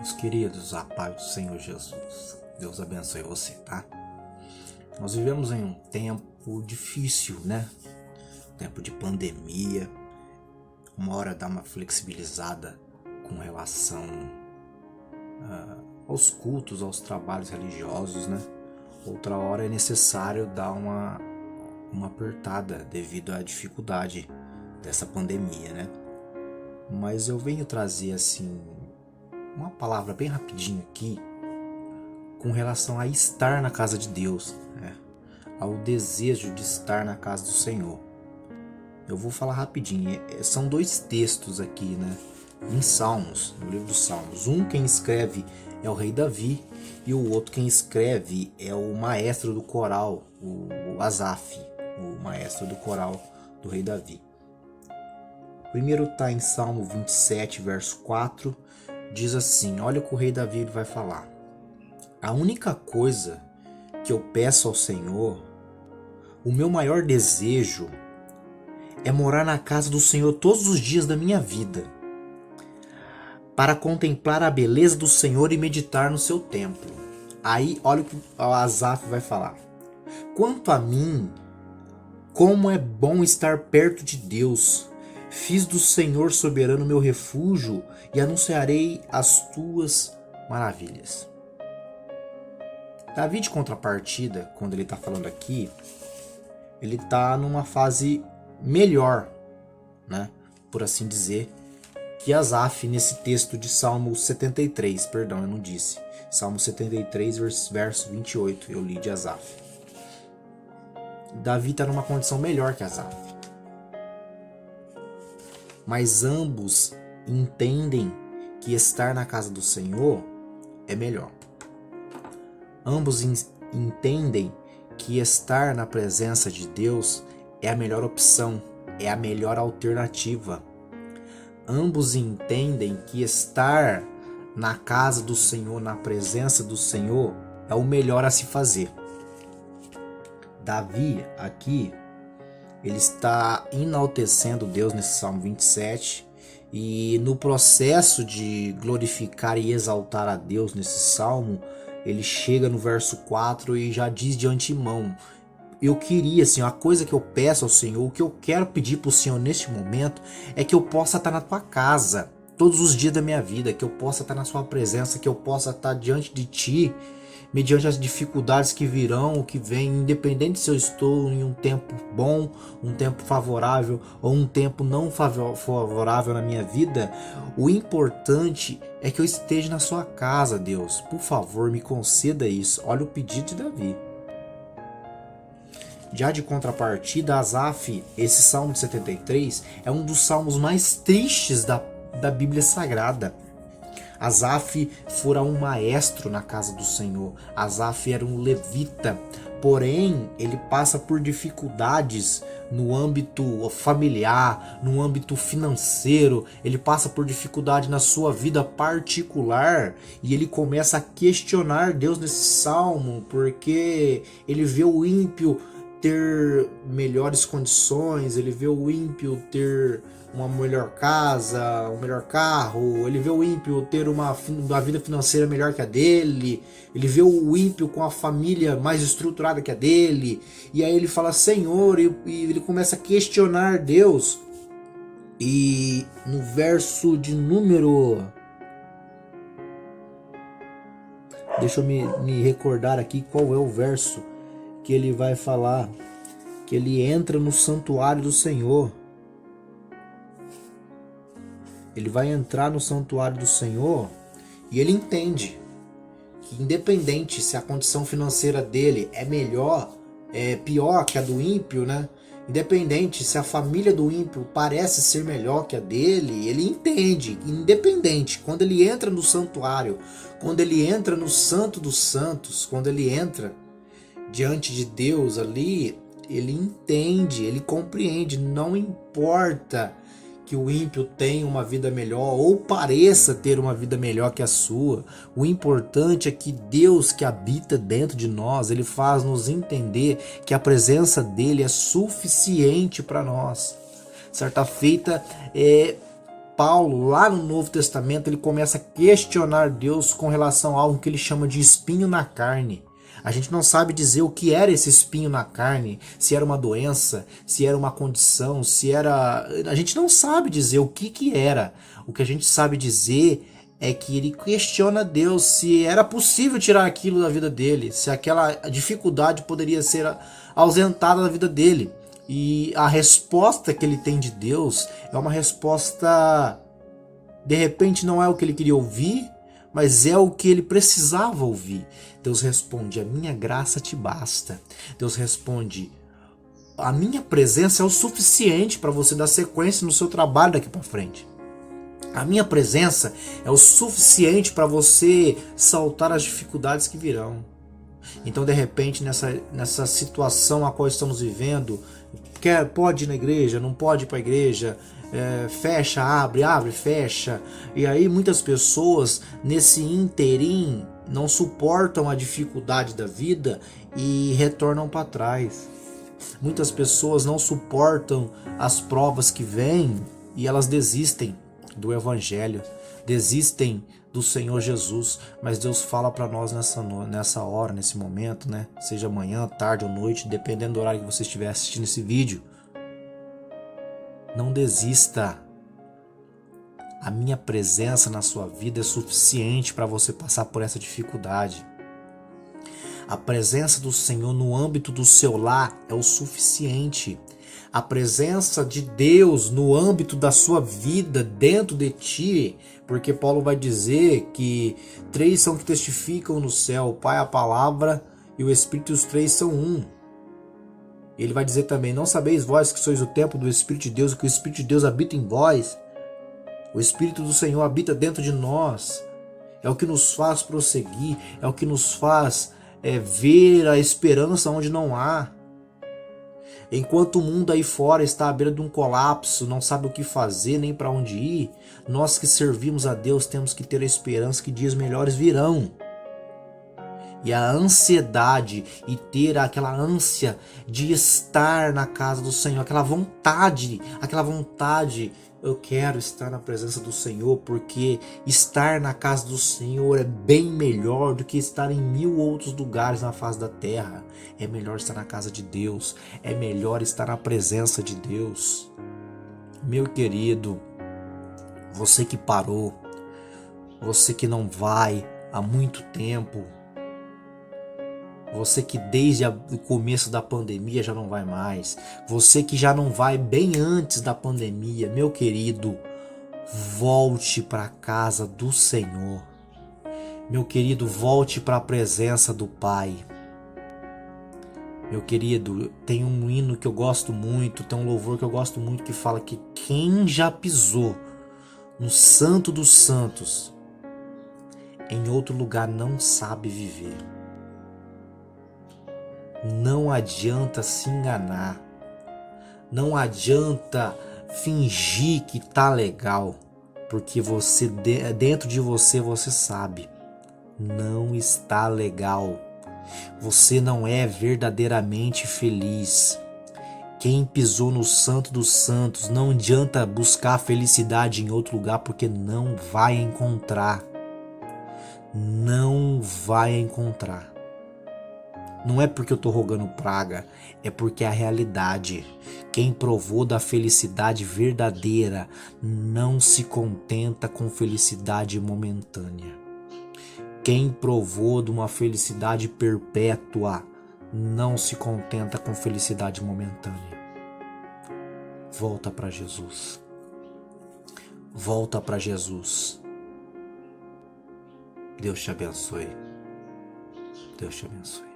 Meus queridos, a paz do Senhor Jesus, Deus abençoe você, tá? Nós vivemos em um tempo difícil, né? Tempo de pandemia. Uma hora dá uma flexibilizada com relação aos cultos, aos trabalhos religiosos, né? Outra hora é necessário dar uma apertada devido à dificuldade dessa pandemia, né? Mas eu venho trazer assim uma palavra bem rapidinho aqui com relação a estar na casa de Deus, né? Ao desejo de estar na casa do Senhor. Eu vou falar rapidinho. São dois textos aqui, né? Em Salmos, no livro dos Salmos. Um quem escreve é o rei Davi e o outro quem escreve é o maestro do coral, o Asaf, o maestro do coral do rei Davi. Primeiro está em Salmo 27, verso 4, diz assim, olha o que o rei Davi ele vai falar. A única coisa que eu peço ao Senhor, o meu maior desejo é morar na casa do Senhor todos os dias da minha vida, para contemplar a beleza do Senhor e meditar no seu templo. Aí, olha o que o Asaf vai falar. Quanto a mim, como é bom estar perto de Deus. Fiz do Senhor soberano meu refúgio e anunciarei as tuas maravilhas. Davi, de contrapartida, quando ele está falando aqui, ele está numa fase melhor, né? Por assim dizer, que Asaf nesse texto de Salmo 73, perdão, eu não disse. Salmo 73, verso 28, eu li de Asaf. Davi está numa condição melhor que Asaf. Mas ambos entendem que estar na casa do Senhor é melhor. Ambos entendem que estar na presença de Deus é a melhor opção, é a melhor alternativa. Ambos entendem que estar na casa do Senhor, na presença do Senhor, é o melhor a se fazer. Davi, aqui, ele está enaltecendo Deus nesse Salmo 27 e no processo de glorificar e exaltar a Deus nesse Salmo, ele chega no verso 4 e já diz de antemão, eu queria, assim, a coisa que eu peço ao Senhor, o que eu quero pedir para o Senhor neste momento é que eu possa estar na tua casa todos os dias da minha vida, que eu possa estar na sua presença, que eu possa estar diante de ti, mediante as dificuldades que virão, o que vem, independente se eu estou em um tempo bom, um tempo favorável ou um tempo não favorável na minha vida, o importante é que eu esteja na sua casa, Deus. Por favor, me conceda isso. Olha o pedido de Davi. Já de contrapartida, Asaf, esse Salmo de 73, é um dos salmos mais tristes da Bíblia Sagrada. Asaf fora um maestro na casa do Senhor. Asaf era um levita, porém ele passa por dificuldades no âmbito familiar, no âmbito financeiro, ele passa por dificuldade na sua vida particular e ele começa a questionar Deus nesse salmo, porque ele vê o ímpio ter melhores condições, ele vê o ímpio ter uma melhor casa, um melhor carro, ele vê o ímpio ter uma vida financeira melhor que a dele, ele vê o ímpio com a família mais estruturada que a dele, e aí ele fala Senhor, e ele começa a questionar Deus, e no verso de número... Deixa eu me recordar aqui qual é o verso que ele vai falar, que ele entra no santuário do Senhor. Ele vai entrar no santuário do Senhor e ele entende que independente se a condição financeira dele é melhor, é pior que a do ímpio, né? Independente se a família do ímpio parece ser melhor que a dele, ele entende, independente, quando ele entra no santuário, quando ele entra no Santo dos Santos, quando ele entra diante de Deus ali, ele entende, ele compreende, não importa que o ímpio tenha uma vida melhor ou pareça ter uma vida melhor que a sua. O importante é que Deus que habita dentro de nós, ele faz nos entender que a presença dele é suficiente para nós. Certa feita, Paulo, lá no Novo Testamento, ele começa a questionar Deus com relação a algo que ele chama de espinho na carne. A gente não sabe dizer o que era esse espinho na carne, se era uma doença, se era uma condição, se era... A gente não sabe dizer o que era. O que a gente sabe dizer é que ele questiona Deus se era possível tirar aquilo da vida dele, se aquela dificuldade poderia ser ausentada da vida dele. E a resposta que ele tem de Deus é uma resposta, de repente não é o que ele queria ouvir, mas é o que ele precisava ouvir. Deus responde: a minha graça te basta. Deus responde: a minha presença é o suficiente para você dar sequência no seu trabalho daqui para frente. A minha presença é o suficiente para você saltar as dificuldades que virão. Então, de repente, nessa situação a qual estamos vivendo, pode ir na igreja, não pode ir para a igreja, fecha, abre, fecha. E aí muitas pessoas nesse interim não suportam a dificuldade da vida e retornam para trás. Muitas pessoas não suportam as provas que vêm e elas desistem do Evangelho, desistem do Senhor Jesus. Mas Deus fala para nós nessa hora, nesse momento, né? Seja manhã, tarde ou noite, dependendo do horário que você estiver assistindo esse vídeo. Não desista. A minha presença na sua vida é suficiente para você passar por essa dificuldade. A presença do Senhor no âmbito do seu lar é o suficiente. A presença de Deus no âmbito da sua vida, dentro de ti, porque Paulo vai dizer que 3 são que testificam no céu: o Pai, a Palavra e o Espírito, e os 3 são um. Ele vai dizer também: não sabeis vós que sois o templo do Espírito de Deus, que o Espírito de Deus habita em vós? O Espírito do Senhor habita dentro de nós. É o que nos faz prosseguir, é o que nos faz ver a esperança onde não há. Enquanto o mundo aí fora está à beira de um colapso, não sabe o que fazer nem para onde ir, nós que servimos a Deus temos que ter a esperança que dias melhores virão. E a ansiedade e ter aquela ânsia de estar na casa do Senhor, aquela vontade, eu quero estar na presença do Senhor, porque estar na casa do Senhor é bem melhor do que estar em 1000 outros lugares na face da terra. É melhor estar na casa de Deus, é melhor estar na presença de Deus. Meu querido, você que parou, você que não vai há muito tempo, você que desde o começo da pandemia já não vai mais, você que já não vai bem antes da pandemia, meu querido, volte para a casa do Senhor. Meu querido, volte para a presença do Pai. Meu querido, tem um hino que eu gosto muito, tem um louvor que eu gosto muito que fala que quem já pisou no Santo dos Santos, em outro lugar não sabe viver. Não adianta se enganar, não adianta fingir que tá legal, porque você dentro de você sabe, não está legal. Você não é verdadeiramente feliz. Quem pisou no Santo dos Santos, não adianta buscar felicidade em outro lugar, porque não vai encontrar. Não vai encontrar. Não é porque eu tô rogando praga, é porque é a realidade. Quem provou da felicidade verdadeira não se contenta com felicidade momentânea. Quem provou de uma felicidade perpétua não se contenta com felicidade momentânea. Volta para Jesus. Volta para Jesus. Deus te abençoe. Deus te abençoe.